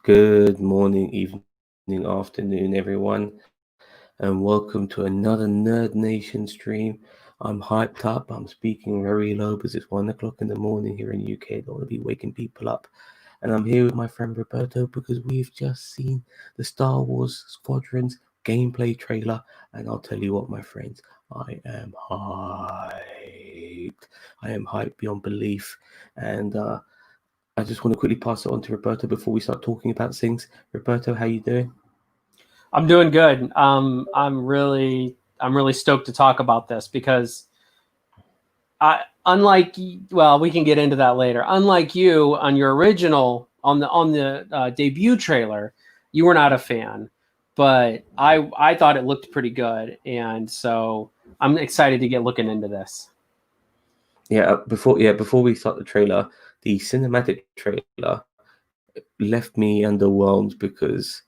Good morning, evening, afternoon, everyone, and welcome to another Nerd Nation stream. I'm hyped up. I'm speaking very low because it's 1 o'clock in the morning here in the UK. I don't want to be waking people up. And I'm here with my friend Roberto because we've just seen the Star Wars Squadrons gameplay trailer. And I'll tell you what, my friends, I am hyped. I am hyped beyond belief. And I just want to quickly pass it on to Roberto before we start talking about things. Roberto, how you doing? I'm doing good. I'm really stoked to talk about this because we can get into that later. Unlike you on your original on the debut trailer, you were not a fan, but I thought it looked pretty good, and so I'm excited to get looking into this. Before we start the trailer, the cinematic trailer left me underwhelmed because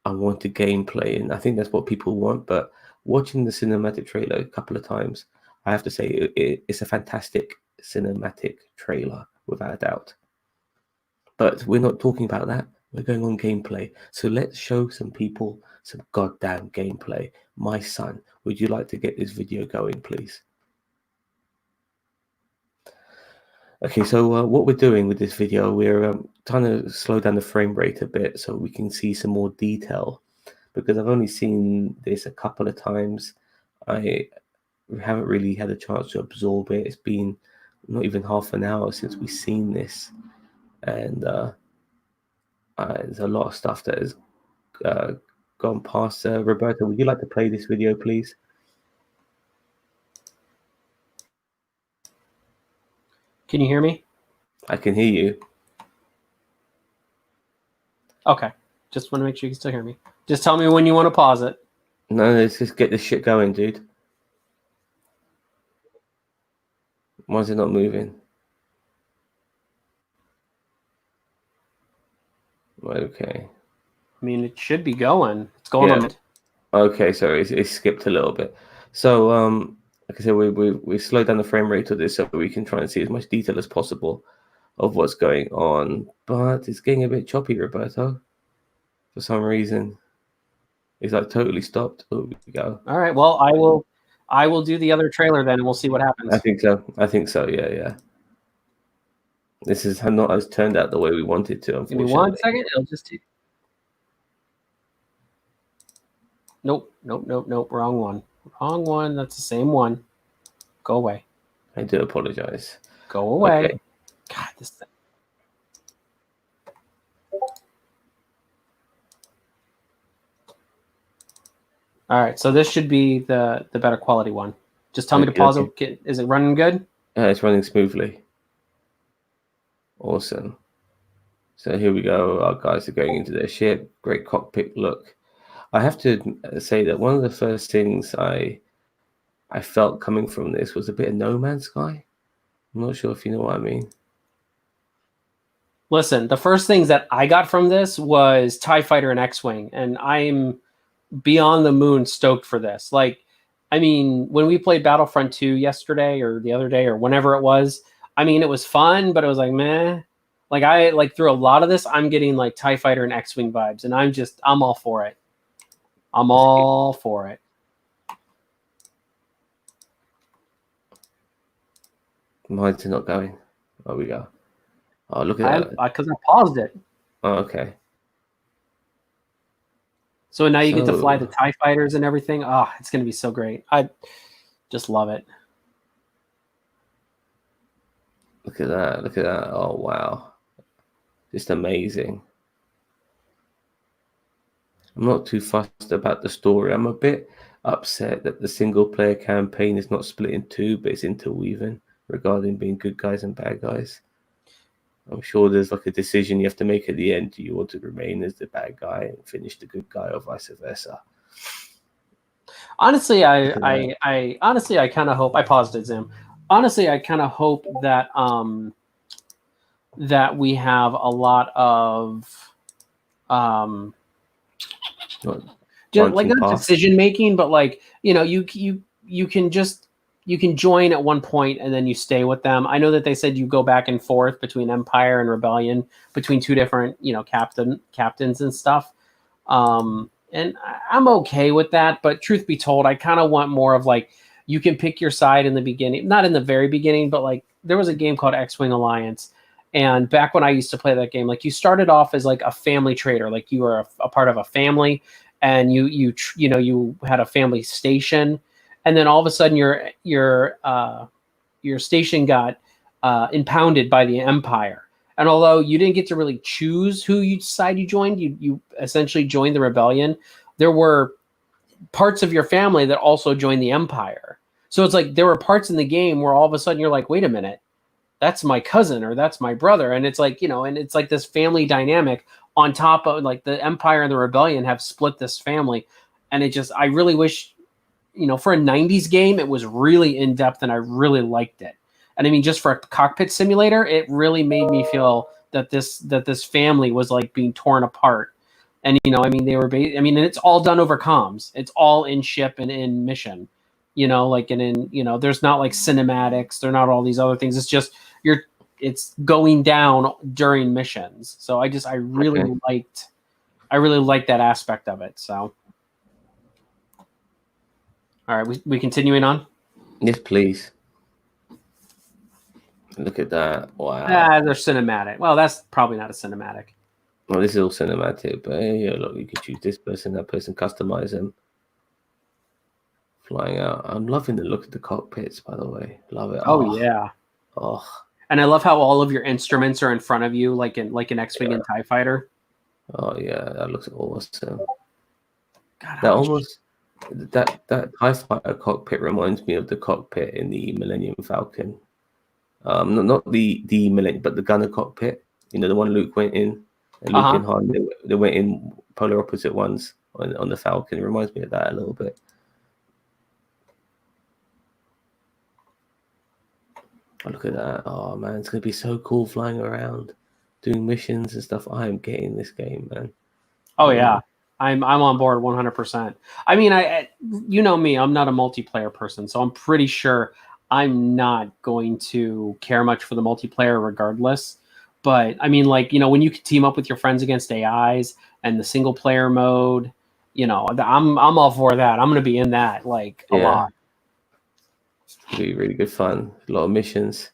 I wanted gameplay, and I think that's what people want. But watching the cinematic trailer a couple of times, I have to say it's a fantastic cinematic trailer without a doubt. But we're not talking about that. We're going on gameplay. So let's show some people some goddamn gameplay. My son, would you like to get this video going, please? Okay, so what we're doing with this video, we're trying to slow down the frame rate a bit so we can see some more detail, because I've only seen this a couple of times. I haven't really had a chance to absorb it. It's been not even half an hour since we've seen this, and there's a lot of stuff that has gone past. Roberto, would you like to play this video, please? Can you hear me? I can hear you. Okay. Just want to make sure you can still hear me. Just tell me when you want to pause it. No, let's just get this shit going, dude. Why is it not moving? Okay. I mean, it should be going. It's going on. Okay, so it's skipped a little bit. So, like I said, we slow down the frame rate of this so we can try and see as much detail as possible of what's going on. But it's getting a bit choppy, Roberto, for some reason. It's like totally stopped. Oh, we go. All right. Well, I will do the other trailer then, and we'll see what happens. I think so. Yeah. This is not as turned out the way we wanted to, unfortunately. Give me 1 second. It'll just take... Nope. Wrong one. That's the same one. Go away. I do apologize. Go away. Okay. God, this thing. All right, so this should be the better quality one. Just tell me to pause it. Is it running good? It's running smoothly. Awesome. So here we go. Our guys are going into their ship. Great cockpit look. I have to say that one of the first things I felt coming from this was a bit of No Man's Sky. I'm not sure if you know what I mean. Listen, the first things that I got from this was TIE Fighter and X-Wing, and I'm beyond the moon stoked for this. Like, I mean, when we played Battlefront 2 yesterday or the other day or whenever it was, I mean, it was fun, but it was like, meh. Like through a lot of this, I'm getting like TIE Fighter and X-Wing vibes, and I'm all for it. I'm all for it. Mine's not going. There we go. Oh, look at that. Because I paused it. Oh, okay. So now you get to fly the TIE Fighters and everything. Oh, it's going to be so great. I just love it. Look at that. Oh, wow. Just amazing. I'm not too fussed about the story. I'm a bit upset that the single-player campaign is not split in two, but it's interweaving regarding being good guys and bad guys. I'm sure there's like a decision you have to make at the end. Do you want to remain as the bad guy and finish the good guy, or vice versa? Honestly, I kind of hope. I paused it, Zim. Honestly, I kind of hope that that we have a lot of just like not decision making, but like, you know, you can just you can join at one point and then you stay with them. I know that they said you go back and forth between Empire and Rebellion, between two different, captains and stuff. And I'm okay with that, but truth be told, I kind of want more of like, you can pick your side in the beginning, not in the very beginning, but like there was a game called X-Wing Alliance. And back when I used to play that game, like you started off as like a family trader, like you were a part of a family, and you had a family station, and then all of a sudden your station got impounded by the Empire. And although you didn't get to really choose who side you joined, you essentially joined the rebellion. There were parts of your family that also joined the Empire. So it's like there were parts in the game where all of a sudden you're like, wait a minute, that's my cousin or that's my brother. And it's like, and it's like this family dynamic on top of like the Empire and the Rebellion have split this family. And I really wish, for a 90s game, it was really in depth and I really liked it. And I mean, just for a cockpit simulator, it really made me feel that this family was like being torn apart. And, they were, and it's all done over comms. It's all in ship and in mission, there's not like cinematics. They're not all these other things. It's just, it's going down during missions. So I really liked that aspect of it. So, all right, we continuing on? Yes, please. Look at that. Wow. They're cinematic. Well, that's probably not a cinematic. Well, this is all cinematic, but yeah, look, you can choose this person, that person, customize them. Flying out. I'm loving the look of the cockpits, by the way. Love it. Oh yeah. Oh. And I love how all of your instruments are in front of you, like an X-Wing and TIE Fighter. Oh yeah, that looks awesome. God, that TIE Fighter cockpit reminds me of the cockpit in the Millennium Falcon. Not the Millennium, but the gunner cockpit. The one Luke went in. And Luke and Han, they went in polar opposite ones on the Falcon. It reminds me of that a little bit. Oh, look at that. Oh man, it's gonna be so cool flying around, doing missions and stuff. I am getting this game, man. Oh yeah. I'm on board 100%. I mean, you know me, I'm not a multiplayer person, so I'm pretty sure I'm not going to care much for the multiplayer regardless. But I mean, like, when you can team up with your friends against AIs and the single player mode, I'm all for that. I'm gonna be in that like a lot. It'll be really good fun. A lot of missions.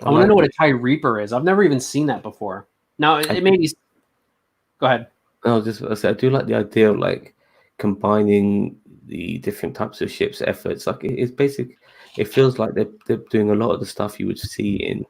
I want to know what a TIE Reaper is. I've never even seen that before. Now it may be. Go ahead. I do like the idea of like combining the different types of ships' efforts. Like it's basic. It feels like they're doing a lot of the stuff you would see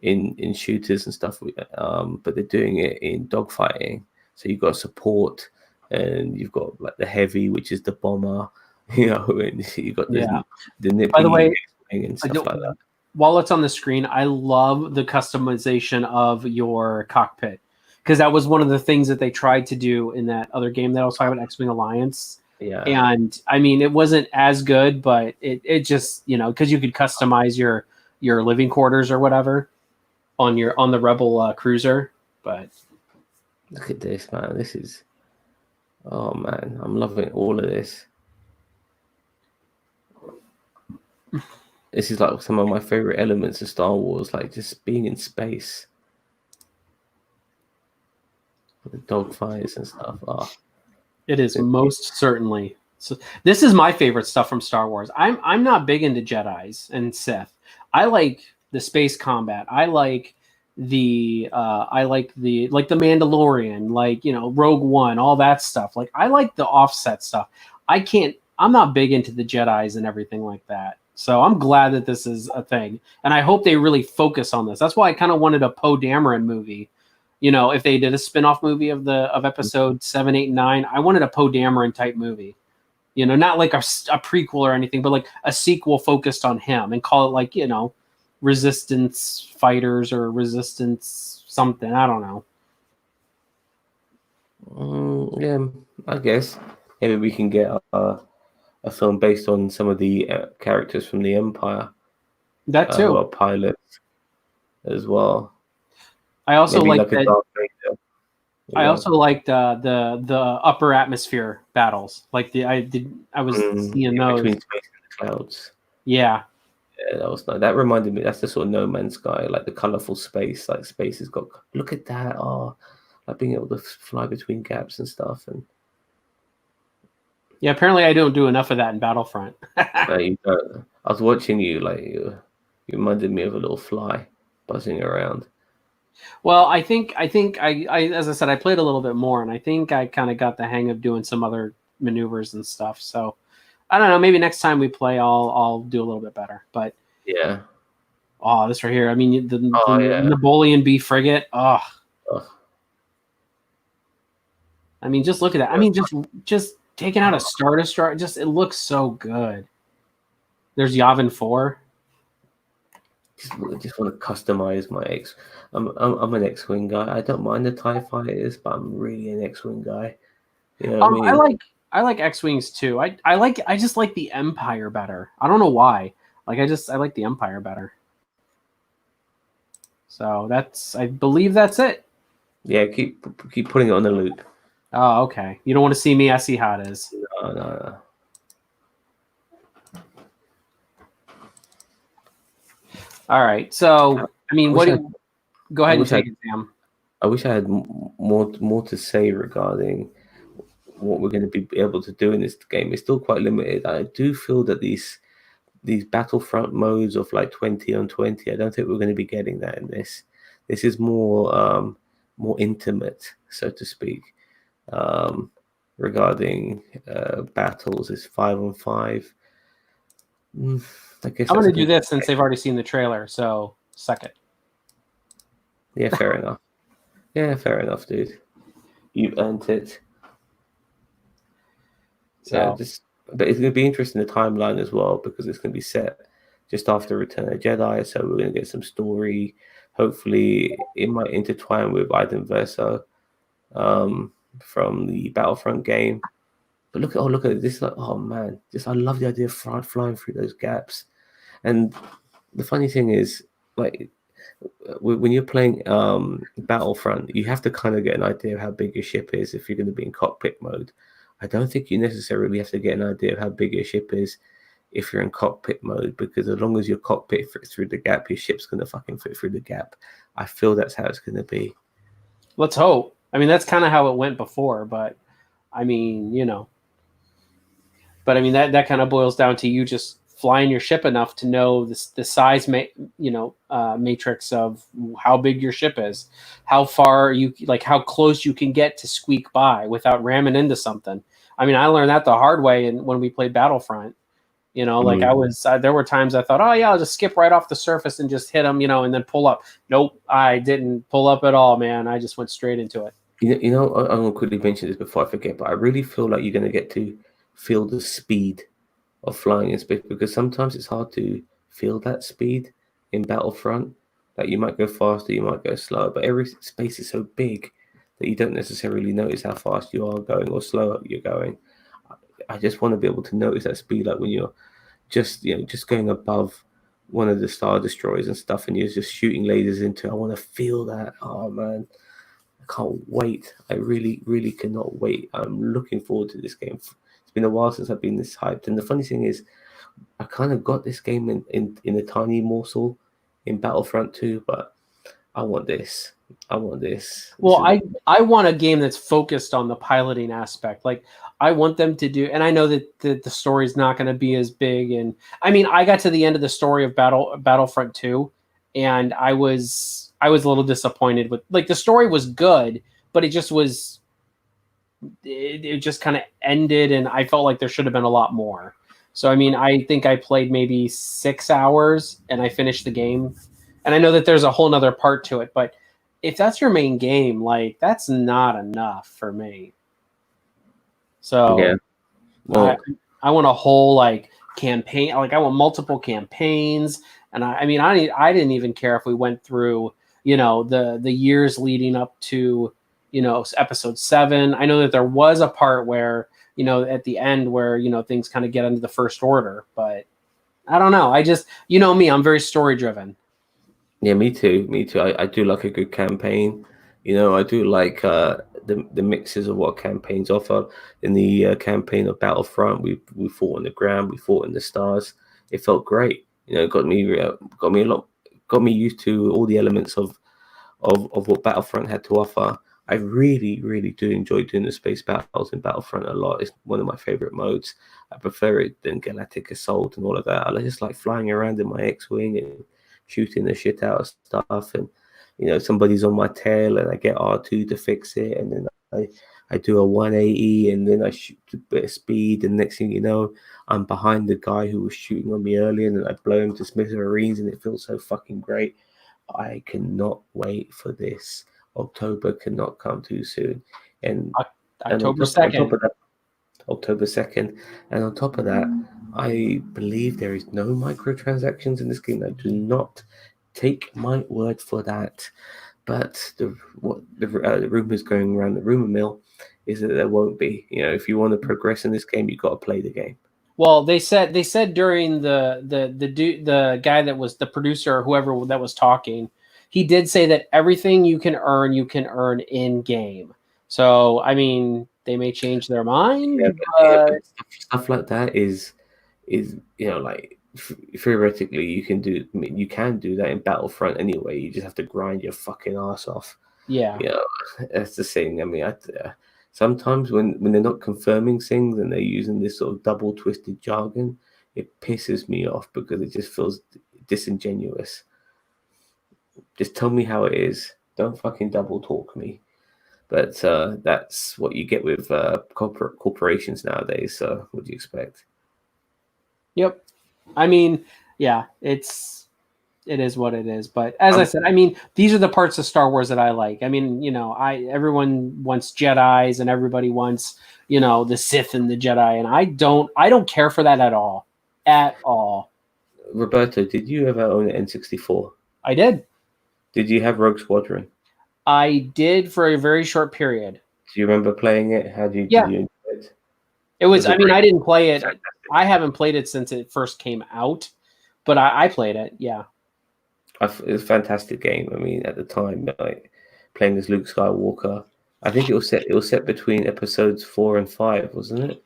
in shooters and stuff. But they're doing it in dogfighting. So you've got support, and you've got like the heavy, which is the bomber. And you've got the nippy. By the way, and stuff like that. While it's on the screen, I love the customization of your cockpit, because that was one of the things that they tried to do in that other game that I was talking about, X-Wing Alliance. Yeah. And I mean, it wasn't as good, but it just, because you could customize your living quarters or whatever on the Rebel cruiser. But look at this, man. This is, oh man, I'm loving all of this. This is like some of my favorite elements of Star Wars, like just being in space, the dogfights and stuff. It is most certainly. So this is my favorite stuff from Star Wars. I'm not big into Jedis and Sith. I like the space combat. I like the Mandalorian, like Rogue One, all that stuff. Like I like the offset stuff. I'm not big into the Jedis and everything like that. So I'm glad that this is a thing, and I hope they really focus on this. That's why I kind of wanted a Poe Dameron movie. If they did a spin-off movie of episode 7, 8, and 9, I wanted a Poe Dameron type movie. Not like a prequel or anything, but like a sequel focused on him, and call it like, Resistance Fighters or Resistance something. I don't know. Yeah, I guess maybe we can get a film based on some of the characters from the Empire. That too. Who are pilots as well. I also maybe like that. I Yeah. also liked the upper atmosphere battles. Like I was seeing Yeah, between those. space and the clouds. Yeah. Yeah, that was nice. That reminded me. That's the sort of No Man's Sky, like the colorful space. Like space has got. Look at that! Oh, like being able to fly between gaps and stuff. And Yeah, apparently I don't do enough of that in Battlefront. you know, I was watching you. Like you reminded me of a little fly buzzing around. Well, I as I said, I played a little bit more, and I think I kind of got the hang of doing some other maneuvers and stuff. So I don't know. Maybe next time we play, I'll do a little bit better. But Yeah. oh, this right here. I mean, the Oh yeah. Napoleon B frigate. Oh, Oh, I mean, just look at that. I yeah. mean, just taking out a Star Destroyer. Just it looks so good. There's Yavin 4. Just want to customize my X. I'm an X-wing guy. I don't mind the Tie Fighters, but I'm really an X-wing guy. You know what I I mean? like X-wings too. I just like the Empire better. I don't know why. Like I like the Empire better. So I believe that's it. Yeah, keep putting it on the loop. Oh, okay. You don't want to see me? I see how it is. No. All right. So I mean, go ahead and take it, Sam. I wish I had more to say regarding what we're going to be able to do in this game. It's still quite limited. I do feel that these Battlefront modes of like 20 on 20, I don't think we're going to be getting that in this. This is more intimate, so to speak. Regarding battles, it's 5 on 5. I guess I'm going to do this since they've already seen the trailer. So suck it. Yeah, fair enough. Yeah, fair enough, dude. You earned it. So. Yeah, but it's going to be interesting the timeline as well because it's going to be set just after Return of the Jedi, so we're going to get some story. Hopefully, it might intertwine with Iden Versa from the Battlefront game. But look at this! Like, oh man, I love the idea of flying through those gaps. And the funny thing is, like, when you're playing Battlefront, you have to kind of get an idea of how big your ship is if you're going to be in cockpit mode. I don't think you necessarily have to get an idea of how big your ship is if you're in cockpit mode, because as long as your cockpit fits through the gap, your ship's going to fucking fit through the gap. I feel that's how it's going to be. Let's hope. I mean, that's kind of how it went before, but I mean, but I mean that kind of boils down to you just flying your ship enough to know the size, matrix of how big your ship is, how far how close you can get to squeak by without ramming into something. I mean, I learned that the hard way, and when we played Battlefront, there were times I thought, oh yeah, I'll just skip right off the surface and just hit them, and then pull up. Nope, I didn't pull up at all, man. I just went straight into it. I'm going to quickly mention this before I forget, but I really feel like you're going to get to feel the speed of flying in space, because sometimes it's hard to feel that speed in Battlefront. Like you might go faster, you might go slower, but every space is so big that you don't necessarily notice how fast you are going or slow you're going. I just want to be able to notice that speed, like when you're just going above one of the Star Destroyers and stuff, and you're just shooting lasers into it. I want to feel that. Oh man, I can't wait. I really, really cannot wait. I'm looking forward to this game. It's been a while since I've been this hyped, and the funny thing is, I kind of got this game in a tiny morsel in Battlefront 2, but I want this. I want this. Well, I want a game that's focused on the piloting aspect. Like I want them to do, and I know that the story's not going to be as big. And I mean, I got to the end of the story of Battlefront 2, and I was a little disappointed with, like, the story was good, but it just kind of ended, and I felt like there should have been a lot more. So I mean, I think I played maybe 6 hours and I finished the game. And I know that there's a whole nother part to it, but if that's your main game, like, that's not enough for me. So yeah. Well, I want a whole, like, campaign. Like, I want multiple campaigns. And I mean, I didn't even care if we went through, the years leading up to, episode 7. I know that there was a part where, at the end where, things kind of get into the First Order, but I don't know. I just, me, I'm very story driven. Yeah, me too. I do like a good campaign. I do like the mixes of what campaigns offer. In the campaign of Battlefront, we fought on the ground, we fought in the stars. It felt great. It got me used to all the elements of what Battlefront had to offer. I really, really do enjoy doing the space battles in Battlefront a lot. It's one of my favorite modes. I prefer it than Galactic Assault and all of that. I just like flying around in my X-Wing and shooting the shit out of stuff. And, somebody's on my tail and I get R2 to fix it. And then I do a 180 and then I shoot a bit of speed. And next thing you know, I'm behind the guy who was shooting on me earlier and I blow him to smithereens and it feels so fucking great. I cannot wait for this. October cannot come too soon. And October 2nd. October 2nd. And on top of that, I believe there is no microtransactions in this game. I do not take my word for that. But the rumors going around the rumor mill is that there won't be. If you want to progress in this game, you've got to play the game. Well, they said during the guy that was the producer or whoever that was talking, he did say that everything you can earn in game. So, I mean, they may change their mind. But stuff like that is like theoretically you can do that in Battlefront anyway. You just have to grind your fucking ass off. Yeah. That's the thing. I mean, sometimes when they're not confirming things and they're using this sort of double twisted jargon, it pisses me off because it just feels disingenuous. Just tell me how it is. Don't fucking double talk me. But that's what you get with corporations nowadays. So what do you expect? Yep. I mean, yeah, it is what it is. But as I said, I mean, these are the parts of Star Wars that I like. I mean, everyone wants Jedis and everybody wants, the Sith and the Jedi, and I don't care for that at all. At all. Roberto, did you ever own an N64? I did. Did you have Rogue Squadron? I did for a very short period. Do you remember playing it? How did you enjoy it? It was, I mean, I didn't play it. I haven't played it since it first came out, but I played it. Yeah. It was a fantastic game. I mean, at the time, like playing as Luke Skywalker, I think it was set between episodes 4 and 5, wasn't it?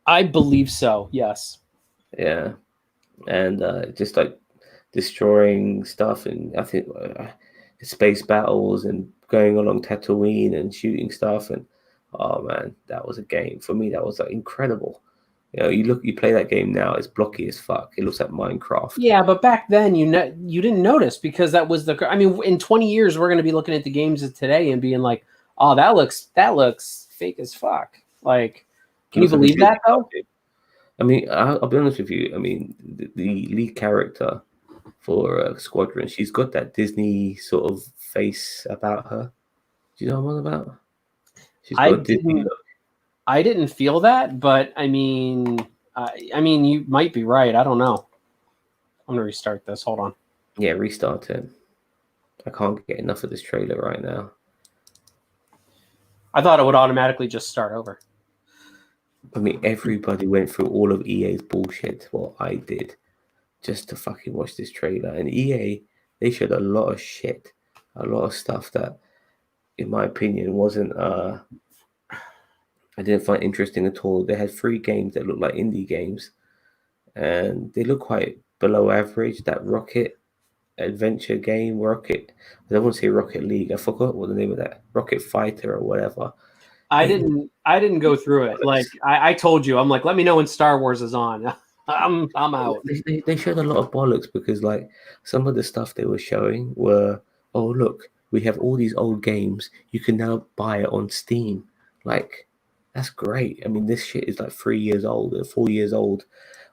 I believe so. Yes. Yeah, and just like destroying stuff, and I think space battles and going along Tatooine and shooting stuff, and oh man, that was a game for me. That was like incredible. You play that game now, it's blocky as fuck. It looks like Minecraft. Yeah, but back then you didn't notice because that was I mean, in 20 years we're going to be looking at the games of today and being like, oh, that looks fake as fuck. Like, can you believe that though? I mean, I'll be honest with you. I mean, the lead character for Squadron, she's got that Disney sort of face about her. Do you know what I'm on about? She's got a Disney look. I didn't feel that, but I mean, you might be right. I don't know. I'm gonna restart this. Hold on. Yeah, restart it. I can't get enough of this trailer right now. I thought it would automatically just start over. I mean, everybody went through all of EA's bullshit. Well, I did, just to fucking watch this trailer. And EA, they showed a lot of shit, a lot of stuff that, in my opinion, wasn't. I didn't find interesting at all. They had 3 games that looked like indie games, and they look quite below average. That Rocket adventure game, I don't want to say Rocket League. I forgot what the name of that, Rocket Fighter or whatever. I didn't go through it. Like I told you, I'm like, let me know when Star Wars is on. I'm out. They showed a lot of bollocks because like some of the stuff they were showing were, oh look, we have all these old games. You can now buy it on Steam. Like, that's great. I mean, this shit is like 3 years old or 4 years old.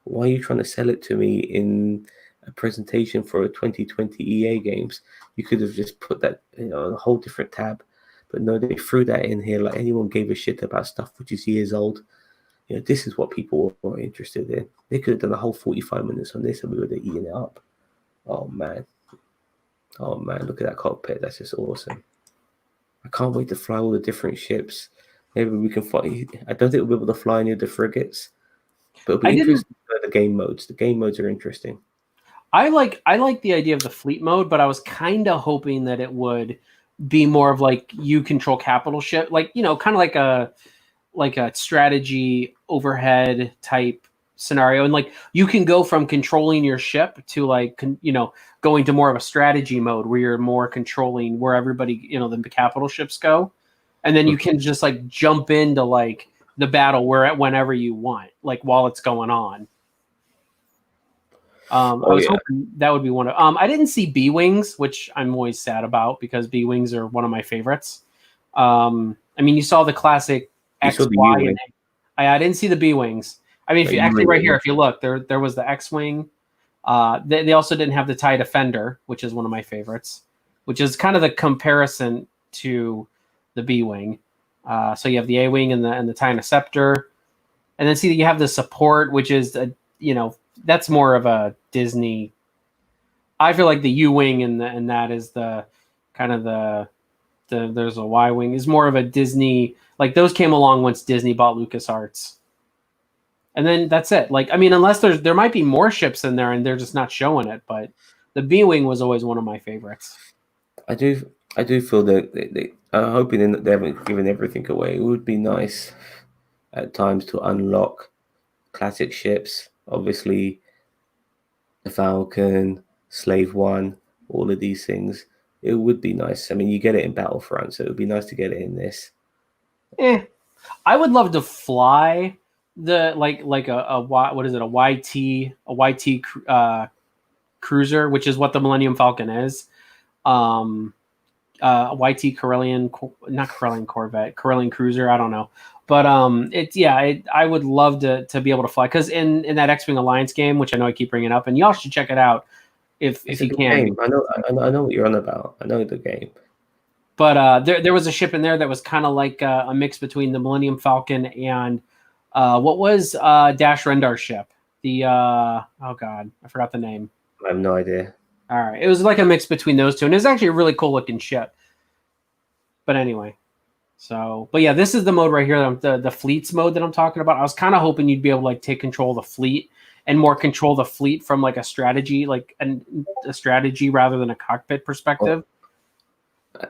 Why are you trying to sell it to me in a presentation for a 2020 EA games? You could have just put that, on a whole different tab. But no, they threw that in here like anyone gave a shit about stuff which is years old. This is what people were interested in. They could have done a whole 45 minutes on this and we would have eaten it up. Oh man, look at that cockpit. That's just awesome. I can't wait to fly all the different ships. Maybe we can fly. I don't think we'll be able to fly any of the frigates, but it'll be interesting. The game modes. The game modes are interesting. I like the idea of the fleet mode, but I was kind of hoping that it would be more of like you control capital ship, like kind of like a strategy overhead type scenario, and like you can go from controlling your ship to like going to more of a strategy mode where you're more controlling where everybody the capital ships go, and then you can just like jump into like the battle whenever you want, like while it's going on. I was hoping that would be one of. I didn't see B wings, which I'm always sad about because B wings are one of my favorites. I mean, you saw the classic X, Y, and A. I didn't see the B wings. I mean, if you actually right here, if you look, there was the X wing. They also didn't have the TIE Defender, which is one of my favorites, which is kind of the comparison to the B wing. So you have the A wing and the TIE Interceptor, and then see that you have the support, which is that's more of a Disney. I feel like the U wing and that is the kind of the there's a Y wing is more of a Disney. Like those came along once Disney bought LucasArts. And then that's it. Like, I mean, unless there might be more ships in there and they're just not showing it, but the B wing was always one of my favorites. I do feel that they are hoping that they haven't given everything away. It would be nice at times to unlock classic ships. Obviously, the Falcon, Slave One, all of these things. It would be nice. I mean, you get it in Battlefront, so it would be nice to get it in this. I would love to fly the like a what is it, a YT cruiser, which is what the Millennium Falcon is. YT Corellian, not Corellian Corvette, Corellian cruiser. I don't know, but I would love to be able to fly because in that X-Wing Alliance game, which I know I keep bringing up, and y'all should check it out if you can. Game. I know what you're on about. I know the game. But there was a ship in there that was kind of like a mix between the Millennium Falcon and what was Dash Rendar's ship? The oh god, I forgot the name. I have no idea. All right, it was like a mix between those two, and it's actually a really cool looking ship. But anyway, but yeah, this is the mode right here, the fleets mode that I'm talking about. I was kind of hoping you'd be able to like take control of the fleet and more control the fleet from like a strategy, like a strategy rather than a cockpit perspective.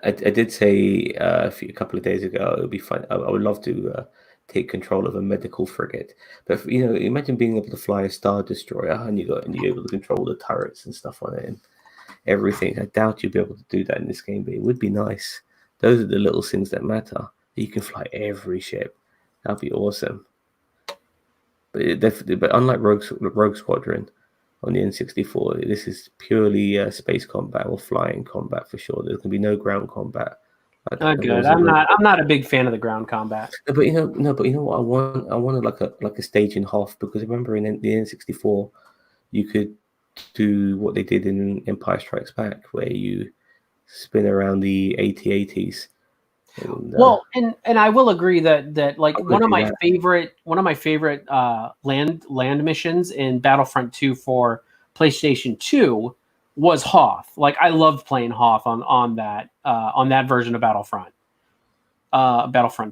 I did say a couple of days ago it would be fun. I would love to take control of a medical frigate, but imagine being able to fly a Star Destroyer and you're able to control the turrets and stuff on it and everything. I doubt you'll be able to do that in this game, but it would be nice. Those are the little things that matter. You can fly every ship. That'd be awesome. But unlike Rogue Squadron on the N64, this is purely space combat or flying combat for sure. There's gonna be no ground combat. Not good. I'm not a big fan of the ground combat. But you know what I want? I wanted like a stage in Hoth, because remember in the N64, you could do what they did in Empire Strikes Back, where you spin around the AT-ATs. And I will agree that like one of my favorite land missions in Battlefront 2 for PlayStation 2 was Hoth. Like I loved playing Hoth on that version of Battlefront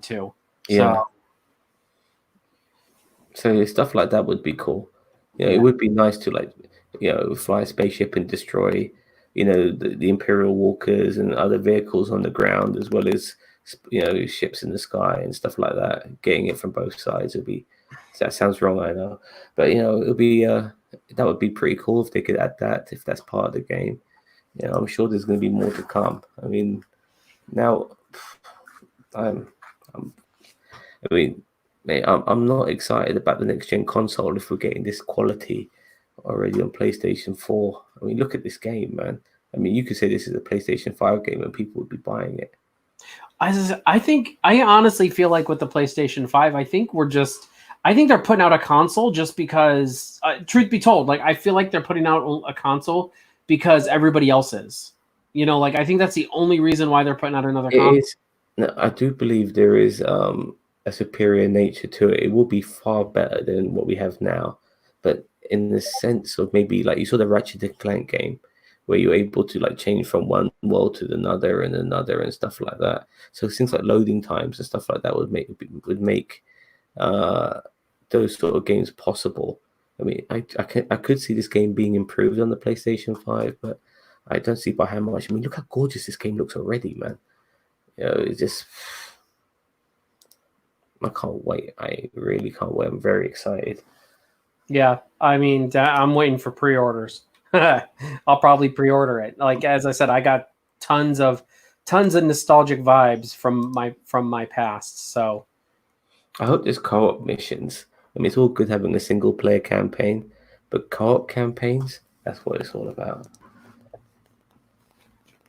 2. Yeah. So stuff like that would be cool. It would be nice to fly a spaceship and destroy the Imperial walkers and other vehicles on the ground, as well as ships in the sky and stuff like that. Getting it from both sides would be. That sounds wrong, I know, but it would be that would be pretty cool if they could add that, if that's part of the game. I'm sure there's going to be more to come. I mean, now I'm not excited about the next gen console if we're getting this quality already on PlayStation 4. I mean, look at this game, man. I mean, you could say this is a PlayStation 5 game and people would be buying it. I honestly feel like with the PlayStation 5, I think they're putting out a console just because, truth be told, like I feel like they're putting out a console because everybody else is. Like I think that's the only reason why they're putting out another console. No, I do believe there is a superior nature to it. It will be far better than what we have now, but in the sense of maybe like you saw the Ratchet and Clank game, where you're able to like change from one world to another and stuff like that. So things like loading times and stuff like that would make those sort of games possible. I mean, I could see this game being improved on the PlayStation 5, but I don't see by how much. I mean, look how gorgeous this game looks already, man. You know, it's just, I can't wait. I really can't wait. I'm very excited. Yeah, I mean, I'm waiting for pre-orders. I'll probably pre-order it. Like as I said, I got tons of nostalgic vibes from my past. So I hope there's co-op missions. I mean, it's all good having a single player campaign, but co-op campaigns, that's what it's all about.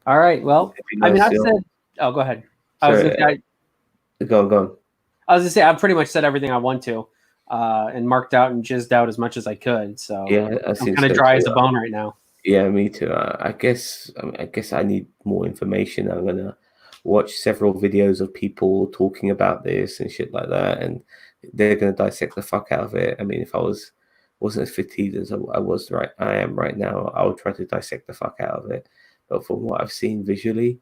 all right, well, It'd be I mean, nice I've to. said. Oh, go ahead. I was So, gonna, go on, go on. I was gonna say I've pretty much said everything I want to, and marked out and jizzed out as much as I could. So Yeah, I I'm seem kind of so dry as too. a bone right now. Yeah, me too. I guess I need more information. I'm gonna watch several videos of people talking about this and shit like that, and they're gonna dissect the fuck out of it. I mean, if I wasn't as fatigued as I am right now, I would try to dissect the fuck out of it. But from what I've seen visually,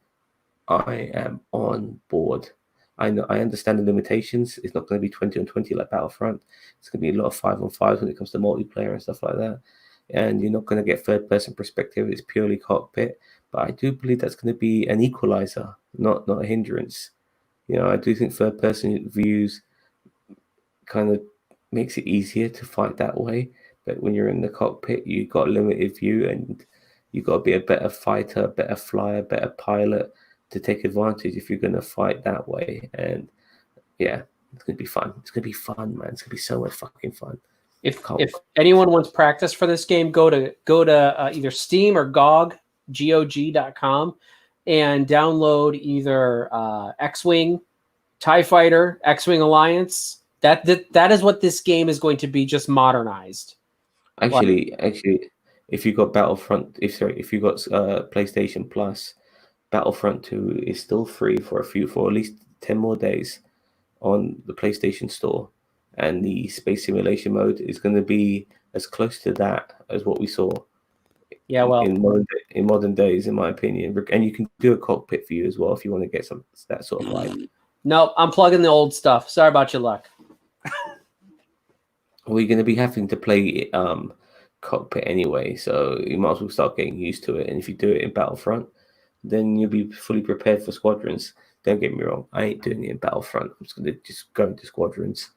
I am on board. I know I understand the limitations. It's not going to be 20 on 20 like Battlefront. It's going to be a lot of 5 on 5 when it comes to multiplayer and stuff like that. And you're not going to get third person perspective. It's purely cockpit. But I do believe that's going to be an equalizer, not a hindrance. You know, I do think third person views kind of makes it easier to fight that way. But when you're in the cockpit, you've got a limited view and you've got to be a better fighter, better flyer, better pilot to take advantage if you're going to fight that way. And yeah, it's going to be fun. It's going to be fun, man. It's going to be so much fucking fun. If anyone wants practice for this game, go to either Steam or GOG.com and download either X-Wing, TIE Fighter, X-Wing Alliance. That is what this game is going to be, just modernized. Actually, if you got Battlefront, if you got PlayStation Plus, Battlefront 2 is still free for at least 10 more days on the PlayStation Store, and the space simulation mode is going to be as close to that as what we saw. Yeah, well, in modern days, in my opinion, and you can do a cockpit view as well if you want to get that sort of vibe. No, I'm plugging the old stuff. Sorry about your luck. We're going to be having to play cockpit anyway, so you might as well start getting used to it. And if you do it in Battlefront, then you'll be fully prepared for Squadrons. Don't get me wrong, I ain't doing it in Battlefront. I'm just going to go into Squadrons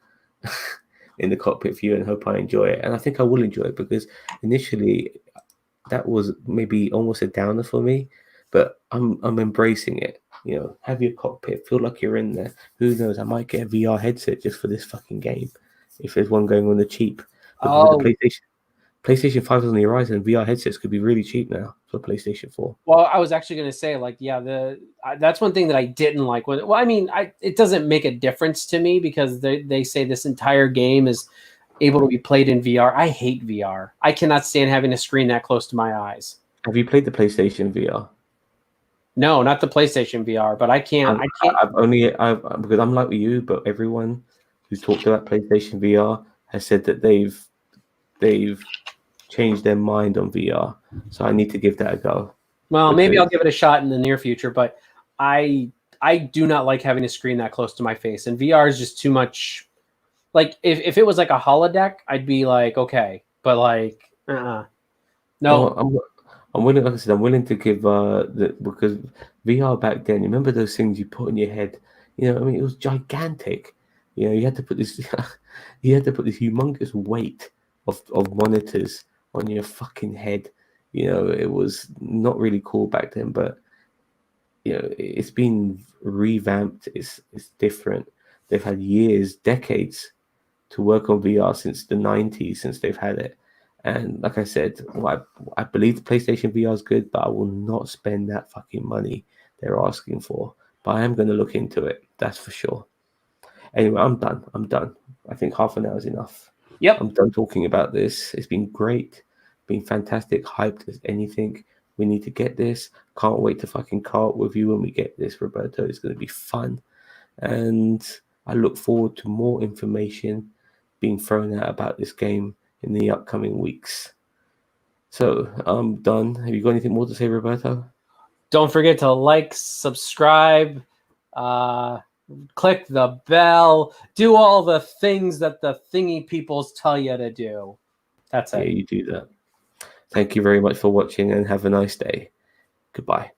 in the cockpit view and hope I enjoy it. And I think I will enjoy it because initially that was maybe almost a downer for me, but I'm embracing it. You know, have your cockpit, feel like you're in there. Who knows? I might get a VR headset just for this fucking game if there's one going on the cheap. But with the PlayStation 5 is on the horizon, VR headsets could be really cheap now for PlayStation 4. Well, I was actually going to say, like, yeah, that's one thing that I didn't like. It doesn't make a difference to me because they say this entire game is able to be played in VR. I hate VR. I cannot stand having a screen that close to my eyes. Have you played the PlayStation VR? No, not the PlayStation VR, but I can't. Because I'm like you, but everyone who's talked about PlayStation VR has said that they've changed their mind on VR. So I need to give that a go. Well, maybe I'll give it a shot in the near future, but I do not like having a screen that close to my face, and VR is just too much. Like if it was like a holodeck, I'd be like, okay, but like, no. Well, I'm willing, like I said, I'm willing to give because VR back then. Remember those things you put in your head? You know, I mean, it was gigantic. You know, you had to put this humongous weight of monitors on your fucking head. You know, it was not really cool back then, but you know, it's been revamped. It's different. They've had years, decades to work on VR since the 90s, since they've had it. And like I said, I believe the PlayStation VR is good, but I will not spend that fucking money they're asking for. But I am going to look into it. That's for sure. Anyway, I'm done. I think half an hour is enough. Yep. I'm done talking about this. It's been great. Been fantastic. Hyped as anything. We need to get this. Can't wait to fucking cart with you when we get this, Roberto. It's going to be fun. And I look forward to more information being thrown out about this game in the upcoming weeks. So I'm done. Have you got anything more to say, Roberto? Don't forget to like, subscribe, click the bell, do all the things that the thingy peoples tell you to do. That's it. Yeah, you do that. Thank you very much for watching and have a nice day. Goodbye.